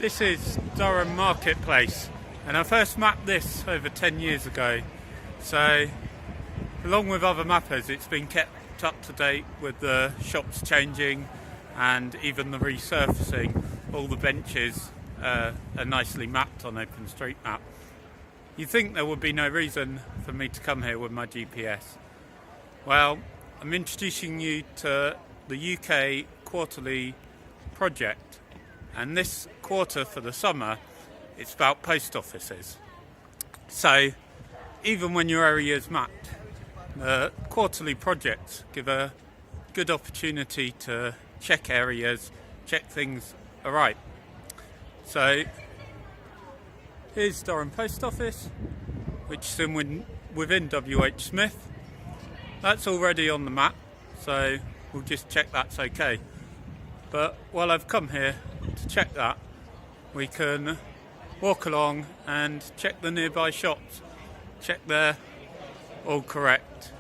This is Durham Marketplace, and I first mapped this over 10 years ago. So, along with other mappers, it's been kept up to date with the shops changing and even the resurfacing. All the benches are nicely mapped on OpenStreetMap. You'd think there would be no reason for me to come here with my GPS. Well, I'm introducing you to the UK Quarterly Project, and this quarter for the summer it's about post offices. So even when your area is mapped, the quarterly projects give a good opportunity to check areas, check things are right. So here's Durham Post Office, which is within WH Smith. That's already on the map, so we'll just check that's okay. But while I've come here to check that, we can walk along and check the nearby shops, check they're all correct.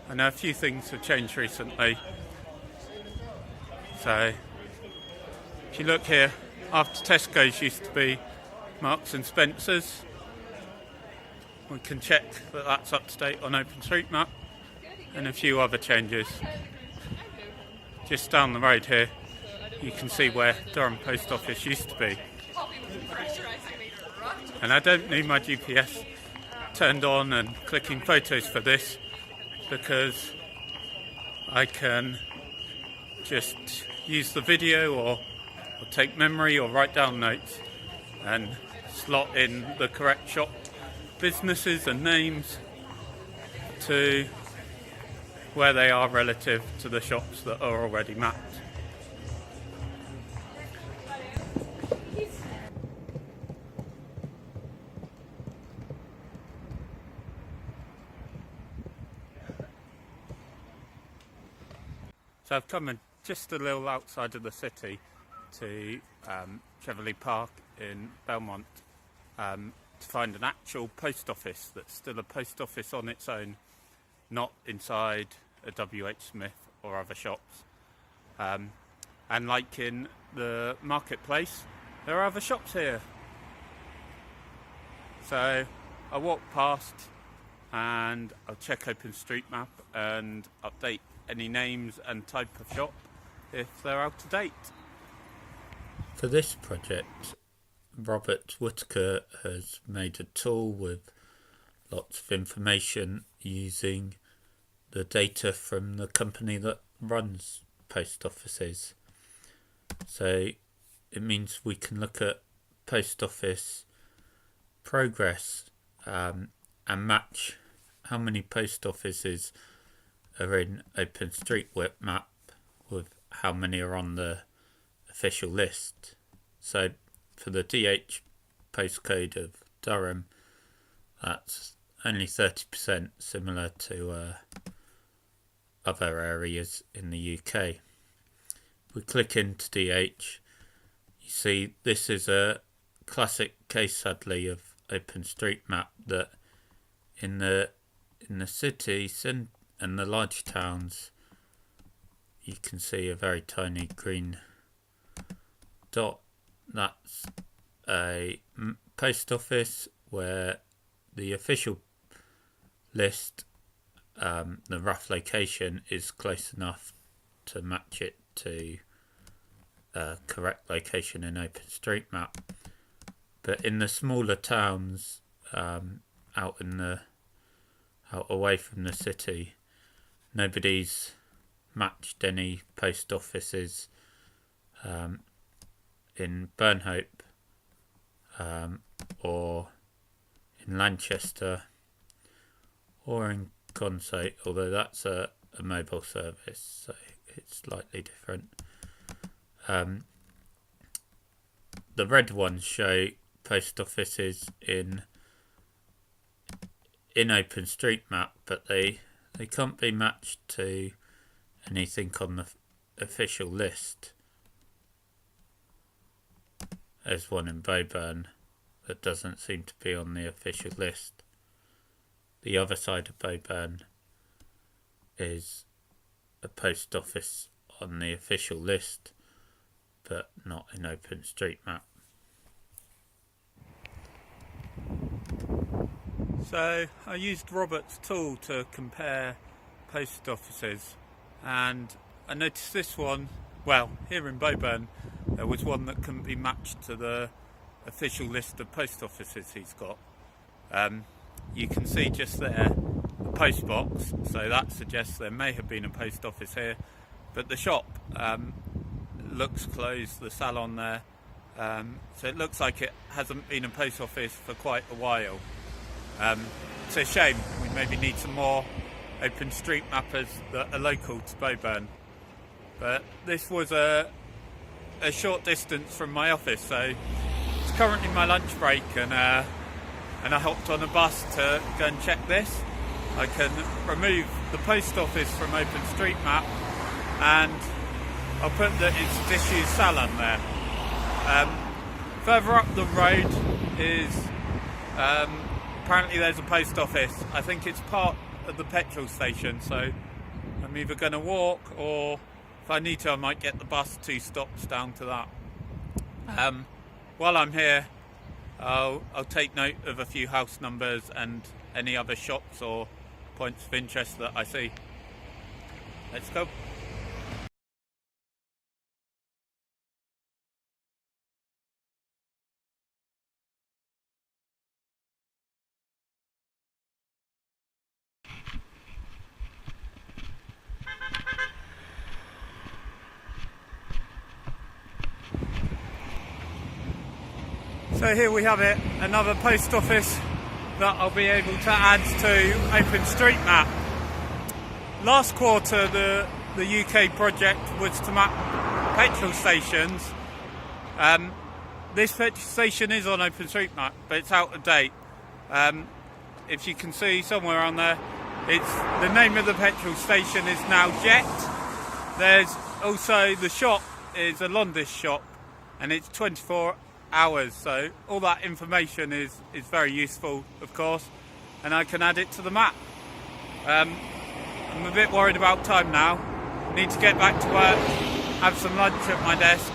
I know a few things have changed recently. So if you look here, after Tesco's used to be Marks and Spencer's, we can check that that's up to date on OpenStreetMap, and a few other changes. Just down the road here you can see where Durham Post Office used to be. And I don't need my GPS turned on and clicking photos for this, because I can just use the video or take memory or write down notes and slot in the correct shop businesses and names to where they are relative to the shops that are already mapped. So I've come in just a little outside of the city to Cheverley Park in Belmont to find an actual post office that's still a post office on its own, not inside a WH Smith or other shops. And like in the marketplace, there are other shops here. So I walk past and I'll check OpenStreetMap and update any names and type of shop if they're out of date. For this project, Robert Whitaker has made a tool with lots of information using the data from the company that runs post offices. So it means we can look at post office progress and match how many post offices are in OpenStreetMap with how many are on the official list. So for the DH postcode of Durham, that's only 30%, similar to other areas in the UK. We click into DH, you see this is a classic case sadly of OpenStreetMap, that in the cities and the large towns you can see a very tiny green dot. That's a post office where the official list, the rough location is close enough to match it to a correct location in OpenStreetMap. But in the smaller towns, out away from the city, nobody's matched any post offices in Burnhope or in Lanchester or in Consett, although that's a mobile service, so it's slightly different. The red ones show post offices in OpenStreetMap, but they can't be matched to anything on the official list. There's one in Bayburn that doesn't seem to be on the official list. The other side of Bayburn is a post office on the official list, but not in OpenStreetMap. So I used Robert's tool to compare post offices, and I noticed this one, well, here in Bayburn there was one that couldn't be matched to the official list of post offices he's got. You can see just there the post box, so that suggests there may have been a post office here, but the shop looks closed, the salon there, so it looks like it hasn't been a post office for quite a while. It's a shame. We maybe need some more OpenStreetMappers that are local to Bayburn. But this was a short distance from my office, so it's currently my lunch break, and I hopped on a bus to go and check this. I can remove the post office from OpenStreetMap, and I'll put that it's disused salon there. Further up the road is apparently there's a post office. I think it's part of the petrol station, so I'm either going to walk, or if I need to I might get the bus 2 stops down to that. While I'm here, I'll take note of a few house numbers and any other shops or points of interest that I see. Let's go. So here we have it, another post office that I'll be able to add to OpenStreetMap. Last quarter the UK project was to map petrol stations. This petrol station is on OpenStreetMap, but it's out of date. If you can see somewhere on there, it's the name of the petrol station is now Jet. There's also the shop is a Londis shop, and it's 24 hours, so all that information is very useful, of course, and I can add it to the map. I'm a bit worried about time now. Need to get back to work, have some lunch at my desk.